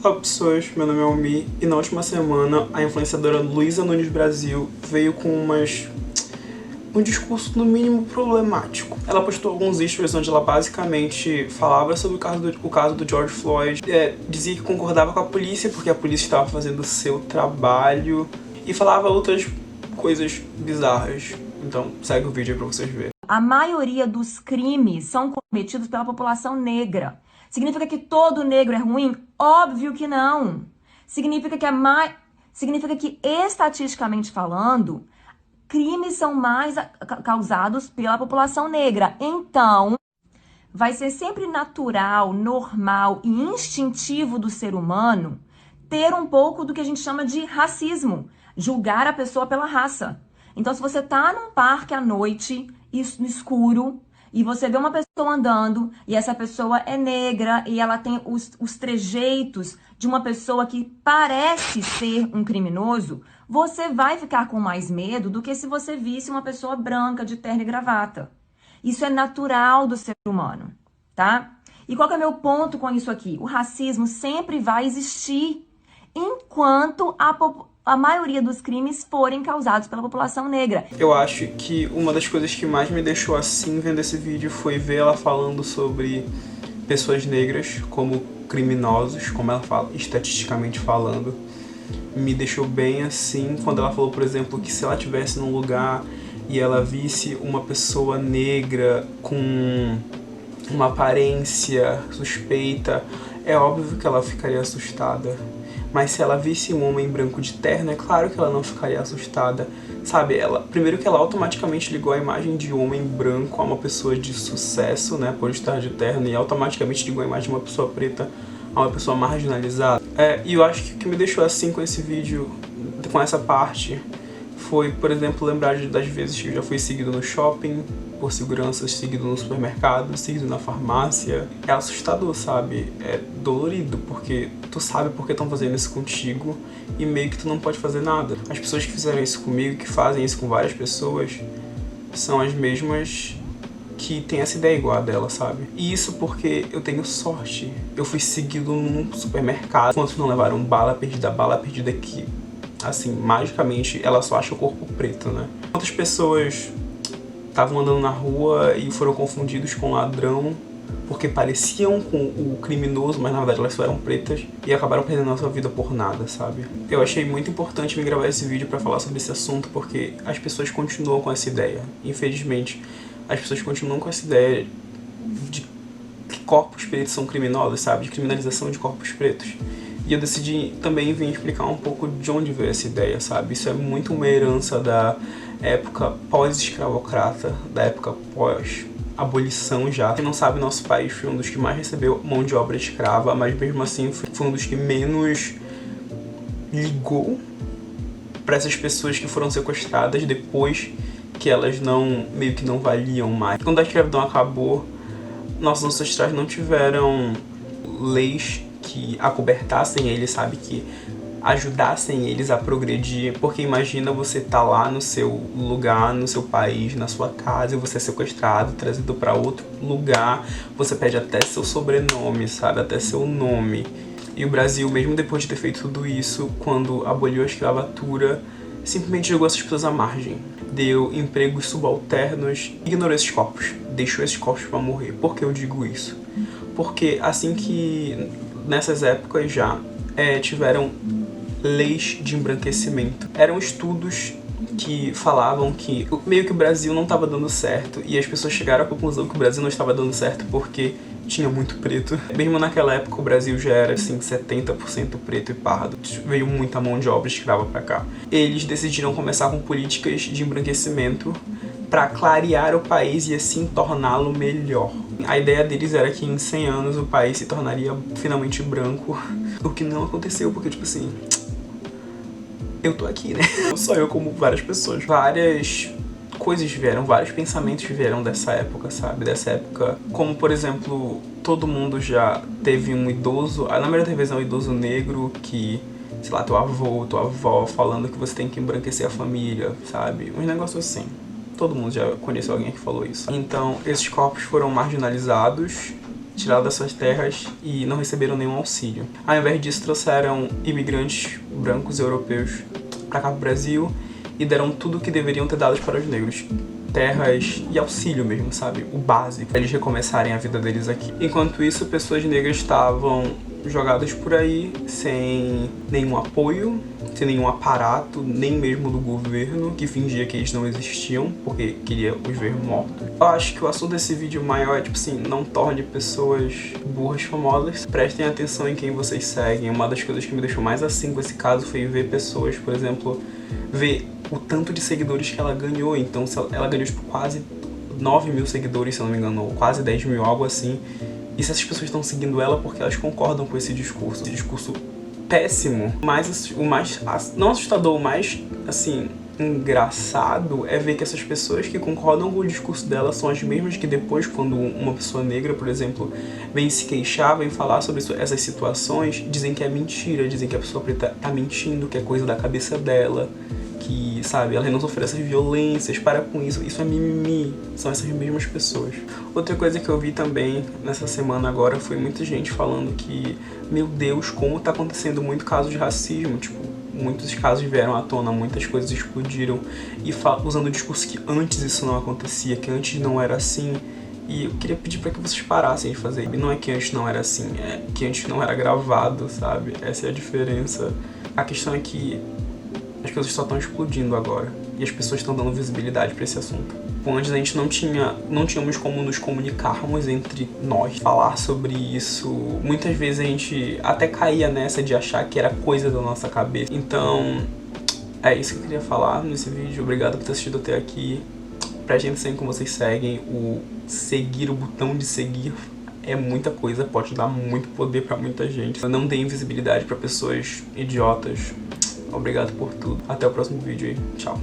Olá pessoas, meu nome é Almi e na última semana a influenciadora Luísa Nunes Brasil veio com um discurso no mínimo problemático. Ela postou alguns stories onde ela basicamente falava sobre o caso do George Floyd, dizia que concordava com a polícia porque a polícia estava fazendo o seu trabalho e falava outras coisas bizarras. Então segue o vídeo aí pra vocês verem. A maioria dos crimes são cometidos pela população negra. Significa que todo negro é ruim? Óbvio que não. Significa que estatisticamente falando, crimes são mais causados pela população negra. Então, vai ser sempre natural, normal e instintivo do ser humano ter um pouco do que a gente chama de racismo, julgar a pessoa pela raça. Então, se você tá num parque à noite, no escuro, e você vê uma pessoa andando, e essa pessoa é negra, e ela tem os trejeitos de uma pessoa que parece ser um criminoso, você vai ficar com mais medo do que se você visse uma pessoa branca, de terno e gravata. Isso é natural do ser humano, tá? E qual que é o meu ponto com isso aqui? O racismo sempre vai existir enquanto a maioria dos crimes forem causados pela população negra. Eu acho que uma das coisas que mais me deixou assim vendo esse vídeo foi ver ela falando sobre pessoas negras como criminosos, como ela fala, estatisticamente falando. Me deixou bem assim quando ela falou, por exemplo, que se ela estivesse num lugar e ela visse uma pessoa negra com uma aparência suspeita, é óbvio que ela ficaria assustada. Mas se ela visse um homem branco de terno, é claro que ela não ficaria assustada, sabe? Primeiro que ela automaticamente ligou a imagem de um homem branco a uma pessoa de sucesso, né, por estar de terno, e automaticamente ligou a imagem de uma pessoa preta a uma pessoa marginalizada. E eu acho que o que me deixou assim com esse vídeo, com essa parte, foi, por exemplo, lembrar das vezes que eu já fui seguido no shopping, por segurança, seguido no supermercado, seguido na farmácia. É assustador, sabe? É dolorido, porque tu sabe porque estão fazendo isso contigo e meio que tu não pode fazer nada. As pessoas que fizeram isso comigo, que fazem isso com várias pessoas, são as mesmas que tem essa ideia igual a dela, sabe? E isso porque eu tenho sorte. Eu fui seguido num supermercado. Quantos não levaram bala perdida que, assim, magicamente, ela só acha o corpo preto, né? Quantas pessoas estavam andando na rua e foram confundidos com ladrão porque pareciam com o criminoso, mas na verdade elas só eram pretas e acabaram perdendo a sua vida por nada, sabe? Eu achei muito importante me gravar esse vídeo pra falar sobre esse assunto porque as pessoas continuam com essa ideia. Infelizmente, as pessoas continuam com essa ideia de que corpos pretos são criminosos, sabe? De criminalização de corpos pretos. E eu decidi também vir explicar um pouco de onde veio essa ideia, sabe? Isso é muito uma herança da época pós-escravocrata, da época pós-abolição já. Quem não sabe, nosso país foi um dos que mais recebeu mão de obra escrava, mas mesmo assim foi um dos que menos ligou para essas pessoas que foram sequestradas depois que elas meio que não valiam mais. Quando a escravidão acabou, nossos ancestrais não tiveram leis que acobertassem eles, sabe, que ajudassem eles a progredir, porque imagina você tá lá no seu lugar, no seu país, na sua casa, e você é sequestrado, trazido pra outro lugar, você perde até seu sobrenome, sabe, até seu nome. E o Brasil, mesmo depois de ter feito tudo isso, quando aboliu a escravatura, simplesmente jogou essas pessoas à margem. Deu empregos subalternos, ignorou esses corpos, deixou esses corpos pra morrer. Por que eu digo isso? Porque assim que nessas épocas já tiveram leis de embranquecimento. Eram estudos que falavam que meio que o Brasil não estava dando certo e as pessoas chegaram à conclusão que o Brasil não estava dando certo porque tinha muito preto. Mesmo naquela época o Brasil já era assim 70% preto e pardo. Veio muita mão de obra escrava pra cá. Eles decidiram começar com políticas de embranquecimento para clarear o país e assim torná-lo melhor. A ideia deles era que em 100 anos o país se tornaria finalmente branco, o que não aconteceu, porque tipo assim, eu tô aqui, né? Não só eu, como várias pessoas. Várias coisas vieram, vários pensamentos vieram dessa época, sabe? Dessa época, como por exemplo, todo mundo já teve um idoso, na maioria das vezes é um idoso negro que, sei lá, teu avô, tua avó falando que você tem que embranquecer a família, sabe? Uns negócios assim. Todo mundo já conheceu alguém que falou isso. Então, esses corpos foram marginalizados tiradas das suas terras e não receberam nenhum auxílio. Ao invés disso, trouxeram imigrantes brancos europeus para cá pro Brasil e deram tudo o que deveriam ter dado para os negros. Terras e auxílio mesmo, sabe? O básico, pra eles recomeçarem a vida deles aqui. Enquanto isso, pessoas negras estavam jogadas por aí, sem nenhum apoio, sem nenhum aparato, nem mesmo do governo, que fingia que eles não existiam, porque queria os ver mortos. Eu acho que o assunto desse vídeo maior é, tipo assim, não torne pessoas burras famosas. Prestem atenção em quem vocês seguem. Uma das coisas que me deixou mais assim com esse caso foi ver pessoas, por exemplo, ver o tanto de seguidores que ela ganhou. Então ela ganhou tipo quase 9 mil seguidores, se eu não me engano, ou quase 10 mil, algo assim. E se essas pessoas estão seguindo ela porque elas concordam com esse discurso péssimo. Mas o mais, não assustador, o mais, assim, engraçado é ver que essas pessoas que concordam com o discurso dela são as mesmas que depois, quando uma pessoa negra, por exemplo, vem se queixar, vem falar sobre essas situações, dizem que é mentira, dizem que a pessoa preta tá mentindo, que é coisa da cabeça dela, que, sabe, ela não sofreu essas violências, para com isso é mimimi, são essas mesmas pessoas. Outra coisa que eu vi também nessa semana agora foi muita gente falando que, meu Deus, como tá acontecendo muito caso de racismo, tipo, muitos casos vieram à tona, muitas coisas explodiram, e usando o discurso que antes isso não acontecia, que antes não era assim. E eu queria pedir pra que vocês parassem de fazer. E não é que antes não era assim, é que antes não era gravado, sabe? Essa é a diferença. A questão é que as coisas só estão explodindo agora e as pessoas estão dando visibilidade pra esse assunto. Antes a gente não tínhamos como nos comunicarmos entre nós, falar sobre isso. Muitas vezes a gente até caía nessa de achar que era coisa da nossa cabeça. Então, é isso que eu queria falar nesse vídeo. Obrigado por ter assistido até aqui. Prestem atenção como vocês seguem. O botão de seguir é muita coisa, pode dar muito poder pra muita gente. Não deem visibilidade pra pessoas idiotas. Obrigado por tudo. Até o próximo vídeo aí. Tchau.